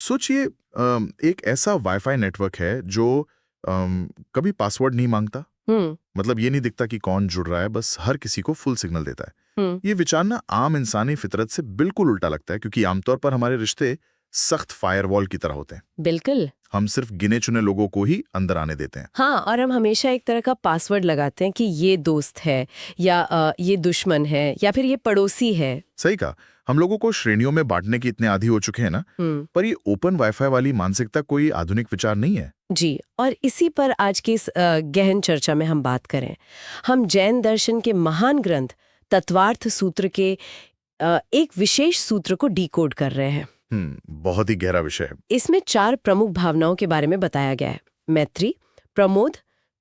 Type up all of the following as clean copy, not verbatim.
सोचिए एक ऐसा वाईफाई नेटवर्क है जो कभी पासवर्ड नहीं मांगता। हम्म। मतलब ये नहीं दिखता कि कौन जुड़ रहा है, बस हर किसी को फुल सिग्नल देता है। हम्म। ये विचार ना आम इंसानी फितरत से बिल्कुल उल्टा लगता है, क्योंकि आमतौर पर हमारे रिश्ते सख्त फायरवॉल की तरह होते हैं। बिल्कुल। हम सिर्फ गिने चुने लोगों को ही अंदर आने देते हैं। हाँ, और हम हमेशा एक तरह का पासवर्ड लगाते हैं कि ये दोस्त है या ये दुश्मन है या फिर ये पड़ोसी है। सही कहा। हम लोगों को श्रेणियों में बांटने की इतने आदी हो चुके हैं ना। हम्म। पर ये ओपन वाईफाई वाली मानसिकता कोई आधुनिक विचार नहीं है। जी, और इसी पर आज की इस गहन चर्चा में हम बात करें। हम जैन दर्शन के महान ग्रंथ तत्वार्थ सूत्र के एक विशेष सूत्र को डिकोड कर रहे हैं। बहुत ही गहरा विषय है। इसमें 4 प्रमुख भावनाओं के बारे में बताया गया है: मैत्री, प्रमोद,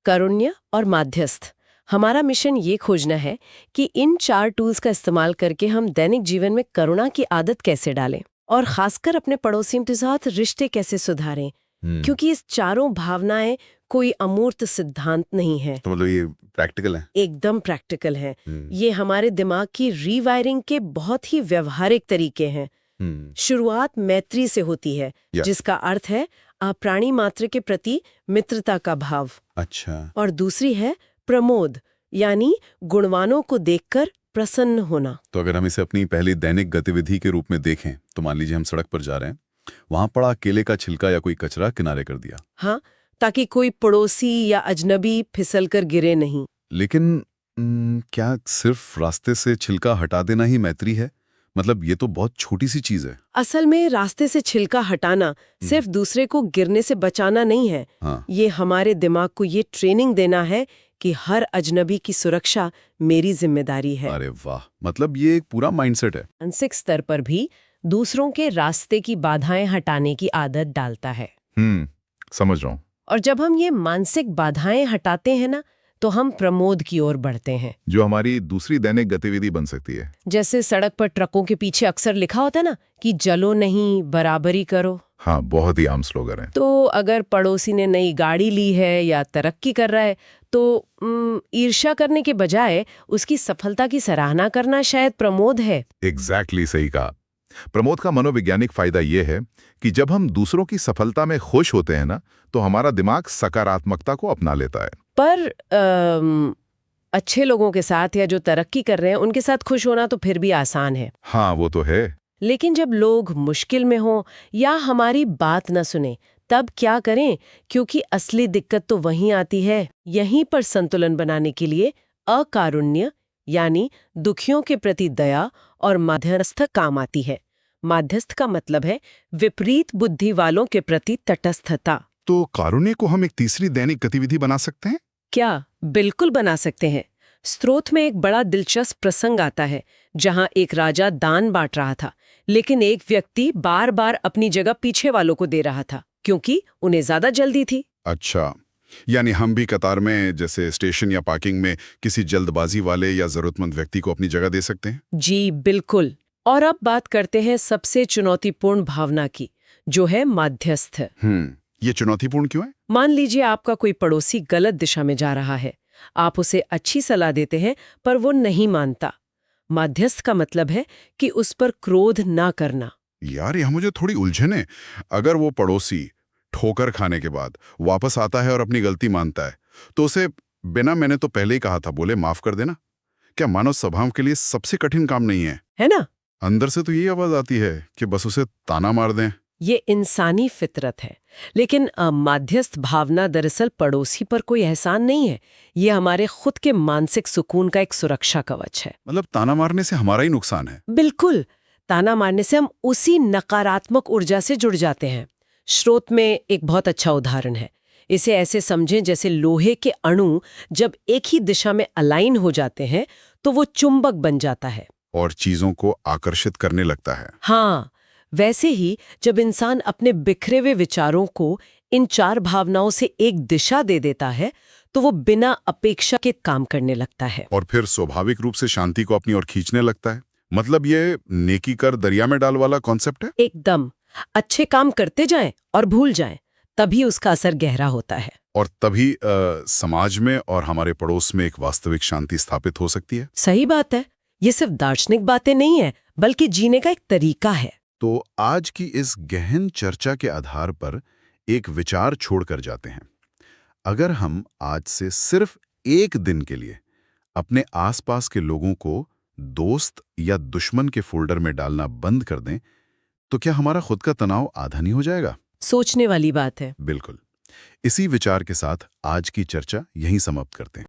कारुण्य और माध्यस्थ। हमारा मिशन ये खोजना है कि इन 4 टूल्स का इस्तेमाल करके हम दैनिक जीवन में करुणा की आदत कैसे डालें और खासकर अपने पड़ोसियों के साथ रिश्ते कैसे सुधारें। क्योंकि इस चारों भावनाएं कोई अमूर्त सिद्धांत नहीं है। तो मतलब ये प्रैक्टिकल है। एकदम प्रैक्टिकल है। ये हमारे दिमाग की रीवायरिंग के बहुत ही व्यवहारिक तरीके हैं। शुरुआत मैत्री से होती है, जिसका अर्थ है प्राणी मात्र के प्रति मित्रता का भाव। अच्छा। और दूसरी है प्रमोद, यानी गुणवानों को देखकर प्रसन्न होना। तो अगर हम इसे अपनी पहली दैनिक गतिविधि के रूप में देखें, तो मान लीजिए हम सड़क पर जा रहे हैं, वहां पड़ा केले का छिलका या कोई कचरा किनारे कर दिया। हाँ, ताकि कोई पड़ोसी या अजनबी फिसल कर गिरे नहीं। लेकिन क्या सिर्फ रास्ते से छिलका हटा देना ही मैत्री है? मतलब ये तो बहुत छोटी सी चीज है। असल में रास्ते से छिलका हटाना सिर्फ दूसरे को गिरने से बचाना नहीं है। हाँ। ये हमारे दिमाग को ये ट्रेनिंग देना है कि हर अजनबी की सुरक्षा मेरी जिम्मेदारी है। अरे वाह, मतलब ये एक पूरा माइंडसेट है। मानसिक स्तर पर भी दूसरों के रास्ते की बाधाएं हटाने की आदत डालता है। समझ रहा हूँ। और जब हम ये मानसिक बाधाएं हटाते हैं ना, तो हम प्रमोद की ओर बढ़ते हैं, जो हमारी दूसरी दैनिक गतिविधि बन सकती है। जैसे सड़क पर ट्रकों के पीछे अक्सर लिखा होता है ना कि जलो नहीं, बराबरी करो। हाँ, बहुत ही आम स्लोगन है। तो अगर पड़ोसी ने नई गाड़ी ली है या तरक्की कर रहा है, तो ईर्ष्या करने के बजाय उसकी सफलता की सराहना करना शायद प्रमोद है। एग्जैक्टली सही कहा। प्रमोद का मनोवैज्ञानिक फायदा यह है कि जब हम दूसरों की सफलता में खुश होते हैं ना, तो हमारा दिमाग सकारात्मकता को अपना लेता है। पर अच्छे लोगों के साथ या जो तरक्की कर रहे हैं उनके साथ खुश होना तो फिर भी आसान है। हाँ, वो तो है। लेकिन जब लोग मुश्किल में हों या हमारी बात न सुने, तब क्या करें? क्योंकि असली दिक्कत तो वहीं आती है। यहीं पर संतुलन बनाने के लिए अकारुण्य यानी दुखियों के प्रति दया और मध्यस्थ काम आती है। मध्यस्थ का मतलब है विपरीत बुद्धि वालों के प्रति तटस्थता। तो कारुण्य को हम एक तीसरी दैनिक गतिविधि बना सकते हैं? क्या? बिल्कुल बना सकते हैं। स्त्रोत में एक बड़ा दिलचस्प प्रसंग आता है जहां एक राजा दान बांट रहा था, लेकिन एक व्यक्ति बार बार अपनी जगह पीछे वालों को दे रहा था क्योंकि उन्हें ज्यादा जल्दी थी। अच्छा, यानी हम भी कतार में, जैसे स्टेशन या पार्किंग में, किसी जल्दबाजी वाले या जरूरतमंद व्यक्ति को अपनी जगह दे सकते हैं। जी बिल्कुल। और अब बात करते हैं सबसे चुनौतीपूर्ण भावना की, जो है माध्यस्थ। ये चुनौतीपूर्ण क्यों है? मान लीजिए आपका कोई पड़ोसी गलत दिशा में जा रहा है। आप उसे अच्छी सलाह देते हैं पर वो नहीं मानता। मध्यस्थ का मतलब है कि उस पर क्रोध ना करना। यार, यह मुझे थोड़ी उलझन है। अगर वो पड़ोसी ठोकर खाने के बाद वापस आता है और अपनी गलती मानता है, तो उसे बिना मैंने तो पहले ही कहा था बोले माफ कर देना, क्या मानव स्वभाव के लिए सबसे कठिन काम नहीं है ना? अंदर से तो ये आवाज आती है कि बस उसे ताना मार दें। ये इंसानी फितरत है। लेकिन माध्यस्थ भावना दरअसल पड़ोसी पर कोई एहसान नहीं है। ये हमारे खुद के मानसिक सुकून का एक सुरक्षा कवच है। मतलब ताना मारने से हमारा ही नुकसान है। बिल्कुल। ताना मारने से हम उसी नकारात्मक ऊर्जा से जुड़ जाते हैं। स्रोत में एक बहुत अच्छा उदाहरण है। इसे ऐसे समझें जैसे लोहे के अणु जब एक ही दिशा में अलाइन हो जाते हैं तो वो चुंबक बन जाता है और चीजों को आकर्षित करने लगता है। हाँ, वैसे ही जब इंसान अपने बिखरे हुए विचारों को इन 4 भावनाओं से एक दिशा दे देता है, तो वो बिना अपेक्षा के काम करने लगता है और फिर स्वाभाविक रूप से शांति को अपनी ओर खींचने लगता है। मतलब ये नेकी कर दरिया में डाल वाला कॉन्सेप्ट है। एकदम। अच्छे काम करते जाएं और भूल जाएं, तभी उसका असर गहरा होता है। और तभी समाज में और हमारे पड़ोस में एक वास्तविक शांति स्थापित हो सकती है। सही बात है। ये सिर्फ दार्शनिक बातें नहीं है, बल्कि जीने का एक तरीका है। तो आज की इस गहन चर्चा के आधार पर एक विचार छोड़कर जाते हैं। अगर हम आज से सिर्फ एक दिन के लिए अपने आसपास के लोगों को दोस्त या दुश्मन के फोल्डर में डालना बंद कर दें, तो क्या हमारा खुद का तनाव आधा नहीं हो जाएगा? सोचने वाली बात है। बिल्कुल। इसी विचार के साथ आज की चर्चा यहीं समाप्त करते हैं।